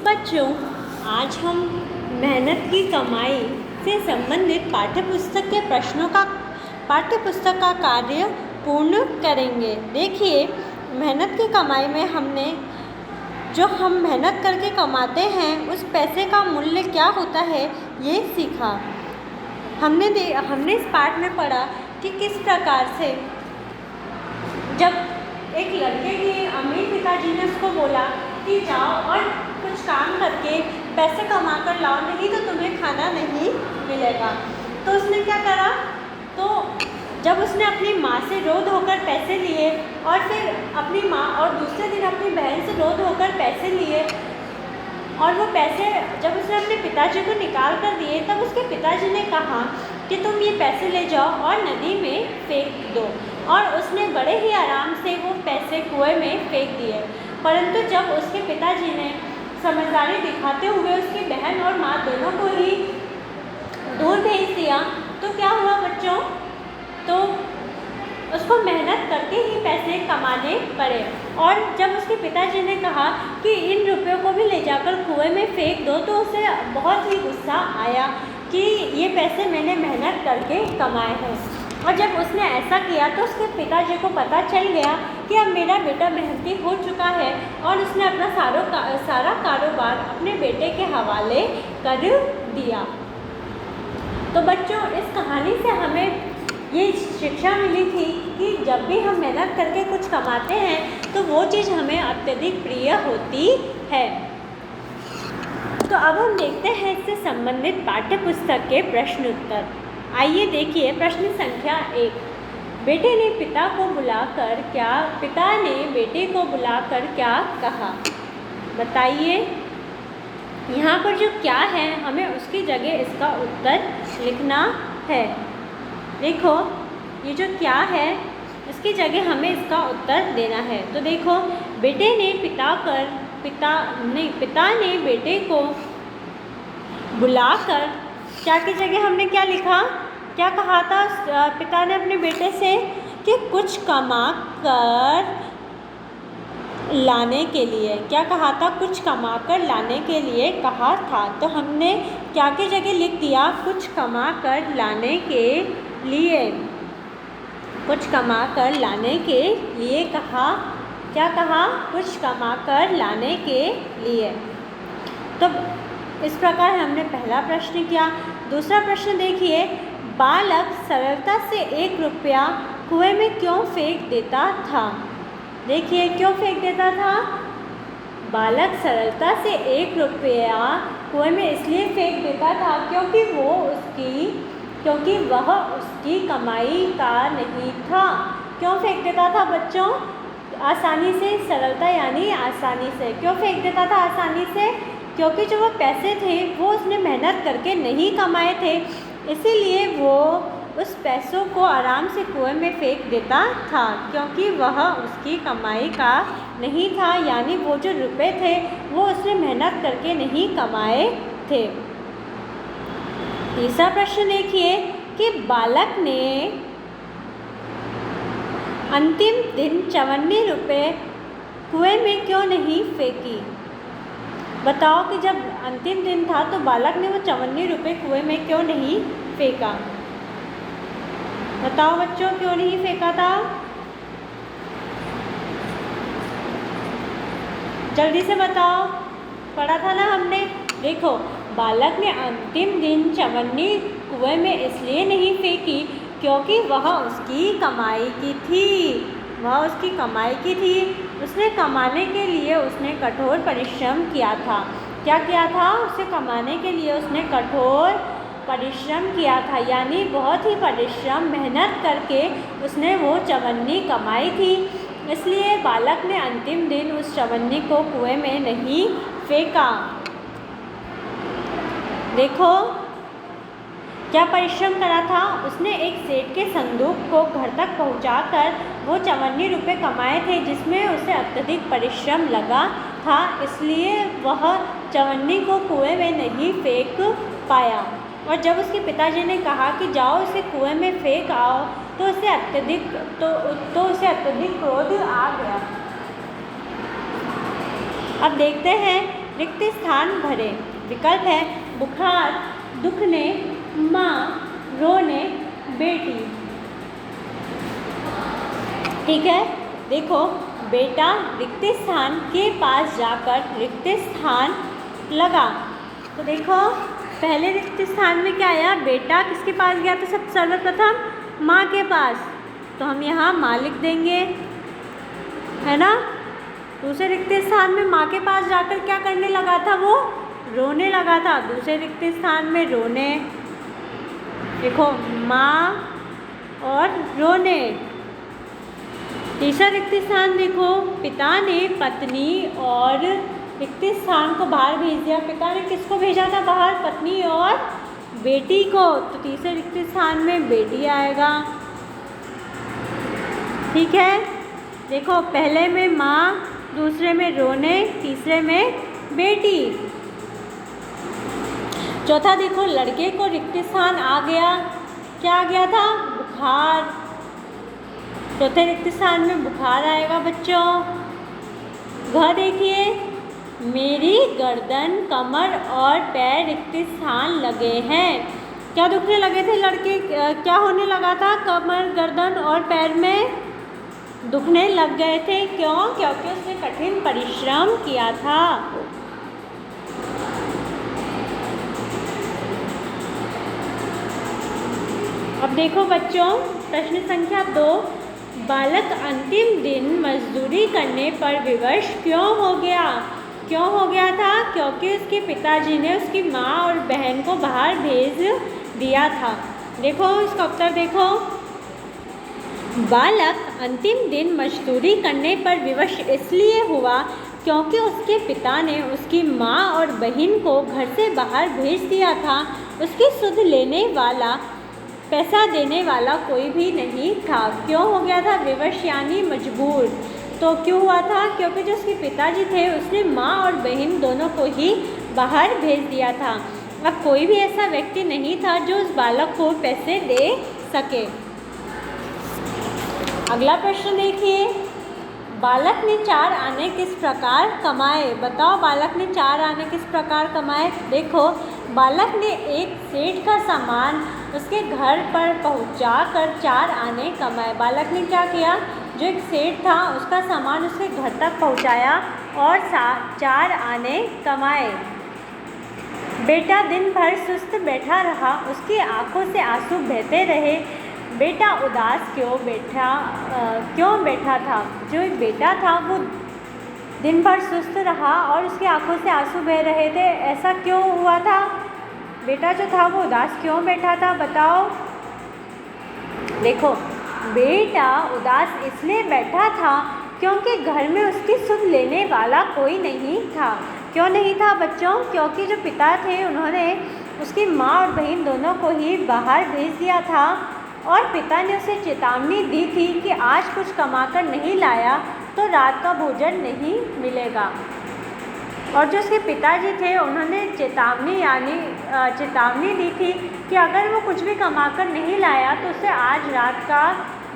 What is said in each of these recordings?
बच्चों, आज हम मेहनत की कमाई से संबंधित पाठ्यपुस्तक का कार्य पूर्ण करेंगे। देखिए, मेहनत की कमाई में हमने जो हम मेहनत करके कमाते हैं उस पैसे का मूल्य क्या होता है ये सीखा। हमने इस पाठ में पढ़ा कि किस प्रकार से जब एक लड़के के अमीर पिताजी ने उसको बोला कि जाओ और कुछ काम करके पैसे कमा कर लाओ, नहीं तो तुम्हें खाना नहीं मिलेगा। तो उसने क्या करा, तो जब उसने अपनी माँ से रो धोकर पैसे लिए और फिर अपनी माँ और दूसरे दिन अपनी बहन से रो धोकर पैसे लिए और वो पैसे जब उसने अपने पिताजी को निकाल कर दिए, तब उसके पिताजी ने कहा कि तुम ये पैसे ले जाओ और नदी में फेंक दो। और उसने बड़े ही आराम से वो पैसे कुएं में फेंक दिए। परंतु जब उसके पिताजी ने समझदारी दिखाते हुए उसकी बहन और माँ दोनों को ही दूर भेज दिया, तो क्या हुआ बच्चों, तो उसको मेहनत करके ही पैसे कमाने पड़े। और जब उसके पिताजी ने कहा कि इन रुपयों को भी ले जाकर कुएं में फेंक दो, तो उसे बहुत ही गुस्सा आया कि ये पैसे मैंने मेहनत करके कमाए हैं। और जब उसने ऐसा किया तो उसके पिताजी को पता चल गया कि अब मेरा बेटा मेहनती हो चुका है, और उसने अपना सारा कारोबार अपने बेटे के हवाले कर दिया। तो बच्चों, इस कहानी से हमें ये शिक्षा मिली थी कि जब भी हम मेहनत करके कुछ कमाते हैं तो वो चीज़ हमें अत्यधिक प्रिय होती है। तो अब हम देखते हैं इससे संबंधित पाठ्यपुस्तक के प्रश्न उत्तर। आइए देखिए प्रश्न संख्या 1। पिता ने बेटे को बुलाकर क्या कहा? बताइए। यहाँ पर जो क्या है हमें उसकी जगह इसका उत्तर लिखना है। देखो, ये जो क्या है इसकी जगह हमें इसका उत्तर देना है। तो देखो, पिता ने बेटे को बुलाकर क्या की जगह हमने क्या लिखा, क्या कहा था पिता ने अपने बेटे से कि कुछ कमा कर लाने के लिए, क्या कहा था, कुछ कमा कर लाने के लिए कहा था। तो हमने क्या की जगह लिख दिया, कुछ कमा कर लाने के लिए, कुछ कमा कर लाने के लिए कहा। क्या कहा, कुछ कमा कर लाने के लिए। तो इस प्रकार हमने पहला प्रश्न किया। दूसरा प्रश्न देखिए, बालक सरलता से 1 रुपया कुएं में क्यों फेंक देता था? देखिए, क्यों फेंक देता था? बालक सरलता से 1 रुपया कुएं में इसलिए फेंक देता था क्योंकि वह उसकी कमाई का नहीं था। क्यों फेंक देता था बच्चों? आसानी से, सरलता यानी आसानी से। क्यों फेंक देता था आसानी से? क्योंकि जो वो पैसे थे वो उसने मेहनत करके नहीं कमाए थे, इसीलिए वो उस पैसों को आराम से कुएं में फेंक देता था, क्योंकि वह उसकी कमाई का नहीं था, यानी वो जो रुपए थे वो उसने मेहनत करके नहीं कमाए थे। तीसरा प्रश्न देखिए कि बालक ने अंतिम दिन 54 रुपये कुएं में क्यों नहीं फेंकी? बताओ कि जब अंतिम दिन था तो बालक ने वो 54 रुपये कुएं में क्यों नहीं फेंका? बताओ बच्चों, क्यों नहीं फेंका था? जल्दी से बताओ, पढ़ा था ना हमने। देखो, बालक ने अंतिम दिन 54 कुएं में इसलिए नहीं फेंकी क्योंकि वह उसकी कमाई की थी। वह उसकी कमाई की थी। उसने कमाने के लिए उसने कठोर परिश्रम किया था। क्या किया था? उसे कमाने के लिए उसने कठोर परिश्रम किया था, यानी बहुत ही परिश्रम, मेहनत करके उसने वो 54 कमाई थी। इसलिए बालक ने अंतिम दिन उस 54 को कुएं में नहीं फेंका। देखो, क्या परिश्रम करा था उसने? एक सेठ के संदूक को घर तक पहुंचाकर वो 54 रुपये कमाए थे, जिसमें उसे अत्यधिक परिश्रम लगा था, इसलिए वह 54 को कुएं में नहीं फेंक पाया। और जब उसके पिताजी ने कहा कि जाओ इसे कुएं में फेंक आओ, तो उसे अत्यधिक क्रोध आ गया। अब देखते हैं रिक्त स्थान भरे। विकल्प है बुखार, दुखने, माँ, रोने, बेटी। ठीक है, देखो बेटा रिक्त स्थान के पास जाकर रिक्त स्थान लगा। तो देखो पहले रिक्त स्थान में क्या आया, बेटा किसके पास गया था सब सर्वप्रथम, माँ के पास, तो हम यहाँ माँ लिख देंगे, है ना। दूसरे रिक्त स्थान में माँ के पास जाकर क्या करने लगा था, वो रोने लगा था। दूसरे रिक्त स्थान में रोने, देखो माँ और रोने। तीसरा रिक्त स्थान देखो, पिता ने पत्नी और रिक्त स्थान को बाहर भेज दिया। पिता ने किसको भेजा था बाहर, पत्नी और बेटी को, तो तीसरे रिक्त स्थान में बेटी आएगा। ठीक है, देखो पहले में माँ, दूसरे में रोने, तीसरे में बेटी। चौथा देखो लड़के को रिक्त स्थान आ गया, क्या आ गया था, बुखार। चौथे रिक्त स्थान में बुखार आएगा बच्चों। वह देखिए मेरी गर्दन, कमर और पैर रिक्त स्थान लगे हैं। क्या दुखने लगे थे लड़के, क्या होने लगा था, कमर, गर्दन और पैर में दुखने लग गए थे। क्यों, क्योंकि उसने कठिन परिश्रम किया था। अब देखो बच्चों प्रश्न संख्या 2, बालक अंतिम दिन मजदूरी करने पर विवश क्यों हो गया। क्यों हो गया था, क्योंकि उसके पिताजी ने उसकी माँ और बहन को बाहर भेज दिया था। देखो इसका उत्तर देखो, बालक अंतिम दिन मजदूरी करने पर विवश इसलिए हुआ क्योंकि उसके पिता ने उसकी माँ और बहन को घर से बाहर भेज दिया था। उसकी सुध लेने वाला, पैसा देने वाला कोई भी नहीं था। क्यों हो गया था, विवश यानी मजबूर। तो क्यों हुआ था, क्योंकि जो उसके पिताजी थे उसने माँ और बहन दोनों को ही बाहर भेज दिया था। अब कोई भी ऐसा व्यक्ति नहीं था जो उस बालक को पैसे दे सके। अगला प्रश्न देखिए, बालक ने 4 आने किस प्रकार कमाए। बताओ बालक ने 4 आने किस प्रकार कमाए। देखो बालक ने एक सेठ का सामान उसके घर पर पहुंचाकर 4 आने कमाए। बालक ने क्या किया, जो एक सेठ था उसका सामान उसके घर तक पहुंचाया और 4 आने कमाए। बेटा दिन भर सुस्त बैठा रहा, उसकी आंखों से आंसू बहते रहे। बेटा उदास क्यों बैठा था। जो एक बेटा था वो दिन भर सुस्त रहा और उसकी आंखों से आंसू बह रहे थे, ऐसा क्यों हुआ था। बेटा जो था वो उदास क्यों बैठा था, बताओ। देखो बेटा उदास इसलिए बैठा था क्योंकि घर में उसकी सुध लेने वाला कोई नहीं था। क्यों नहीं था बच्चों, क्योंकि जो पिता थे उन्होंने उसकी माँ और बहन दोनों को ही बाहर भेज दिया था और पिता ने उसे चेतावनी दी थी कि आज कुछ कमाकर नहीं लाया तो रात का भोजन नहीं मिलेगा। और जो उसके पिताजी थे उन्होंने चेतावनी दी थी कि अगर वो कुछ भी कमाकर नहीं लाया तो उसे आज रात का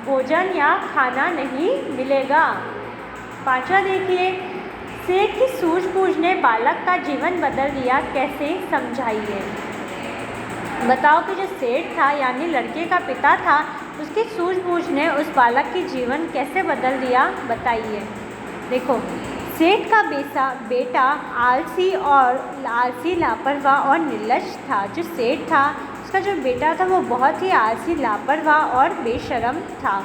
भोजन या खाना नहीं मिलेगा। 5वां देखिए, सेठ की सूझबूझ ने बालक का जीवन बदल दिया, कैसे समझाइए। बताओ कि जो सेठ था यानी लड़के का पिता था, उसकी सूझबूझ ने उस बालक की जीवन कैसे बदल दिया, बताइए। देखो सेठ का बेटा आलसी, लापरवाह और निर्लज्ज था। जो सेठ था उसका जो बेटा था वो बहुत ही आलसी, लापरवाह और बेशर्म था।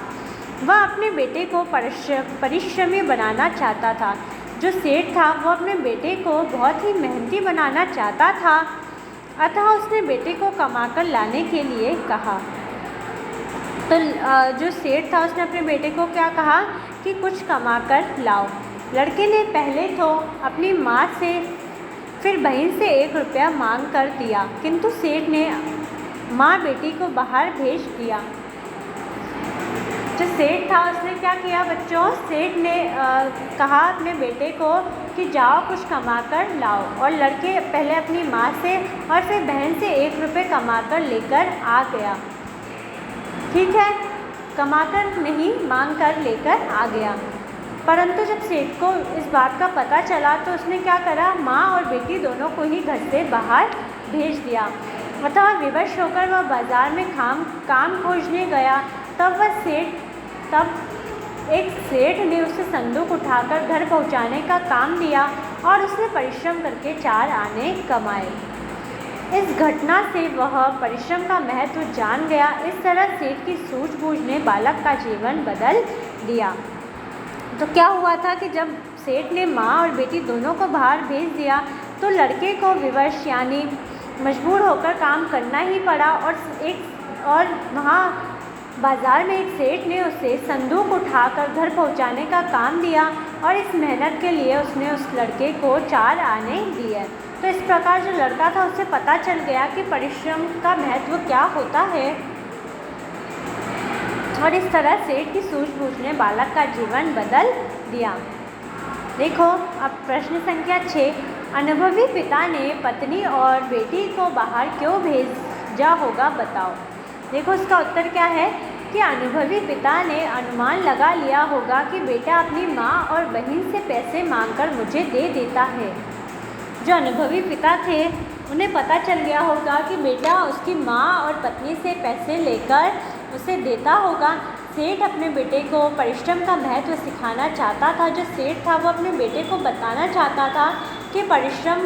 वह अपने बेटे को परिश्रमी बनाना चाहता था। जो सेठ था वो अपने बेटे को बहुत ही मेहनती बनाना चाहता था, अतः उसने बेटे को कमाकर लाने के लिए कहा। तो जो सेठ था उसने अपने बेटे को क्या कहा कि कुछ कमाकर लाओ। लड़के ने पहले तो अपनी माँ से फिर बहन से 1 रुपया मांग कर दिया, किंतु सेठ ने माँ बेटी को बाहर भेज दिया। जो सेठ था उसने क्या किया बच्चों, सेठ ने कहा अपने बेटे को कि जाओ कुछ कमा कर लाओ, और लड़के पहले अपनी माँ से और फिर बहन से 1 रुपये कमा कर लेकर आ गया। ठीक है, कमाकर नहीं मांग कर लेकर आ गया। परंतु जब सेठ को इस बात का पता चला तो उसने क्या करा, माँ और बेटी दोनों को ही घर से बाहर भेज दिया। अतः विवश होकर वह बाजार में काम खोजने गया। तब एक सेठ ने उसे संदूक उठाकर घर पहुंचाने का काम दिया और उसने परिश्रम करके 4 आने कमाए। इस घटना से वह परिश्रम का महत्व जान गया। इस तरह सेठ की सूझबूझ ने बालक का जीवन बदल दिया। तो क्या हुआ था कि जब सेठ ने माँ और बेटी दोनों को बाहर भेज दिया तो लड़के को विवश यानी मजबूर होकर काम करना ही पड़ा। और वहाँ बाज़ार में एक सेठ ने उसे संदूक उठाकर घर पहुँचाने का काम दिया और इस मेहनत के लिए उसने उस लड़के को 4 आने दिए। तो इस प्रकार जो लड़का था उसे पता चल गया कि परिश्रम का महत्व क्या होता है। और इस तरह सेठ की सूझबूझ ने बालक का जीवन बदल दिया। देखो अब प्रश्न संख्या 6, अनुभवी पिता ने पत्नी और बेटी को बाहर क्यों भेजा होगा बताओ। देखो इसका उत्तर क्या है कि अनुभवी पिता ने अनुमान लगा लिया होगा कि बेटा अपनी माँ और बहन से पैसे मांगकर मुझे दे देता है। जो अनुभवी पिता थे उन्हें पता चल गया होगा कि बेटा उसकी माँ और पत्नी से पैसे लेकर उसे देता होगा। सेठ अपने बेटे को परिश्रम का महत्व सिखाना चाहता था। जो सेठ था वो अपने बेटे को बताना चाहता था कि परिश्रम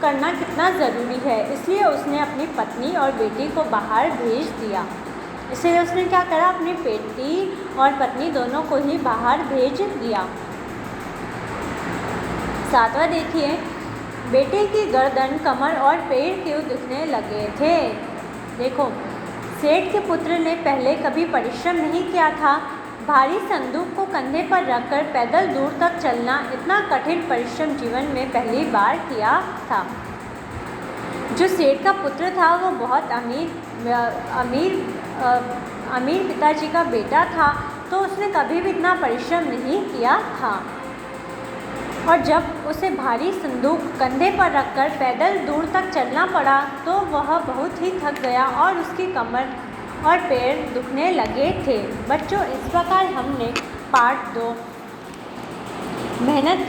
करना कितना ज़रूरी है, इसलिए उसने अपनी पत्नी और बेटी को बाहर भेज दिया। इसलिए उसने क्या करा, अपनी बेटी और पत्नी दोनों को ही बाहर भेज दिया। 7वां देखिए, बेटे की गर्दन, कमर और पैर क्यों दुखने लगे थे। देखो सेठ के पुत्र ने पहले कभी परिश्रम नहीं किया था। भारी संदूक को कंधे पर रखकर पैदल दूर तक चलना, इतना कठिन परिश्रम जीवन में पहली बार किया था। जो सेठ का पुत्र था वो बहुत अमीर पिताजी का बेटा था, तो उसने कभी भी इतना परिश्रम नहीं किया था। और जब उसे भारी संदूक कंधे पर रखकर पैदल दूर तक चलना पड़ा तो वह बहुत ही थक गया और उसकी कमर और पैर दुखने लगे थे। बच्चों इस प्रकार हमने पार्ट 2 मेहनत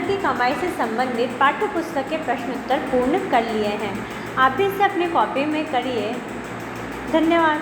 की कमाई से संबंधित पाठ्य पुस्तक के प्रश्न उत्तर पूर्ण कर लिए हैं। आप भी इसे अपनी कॉपी में करिए। धन्यवाद।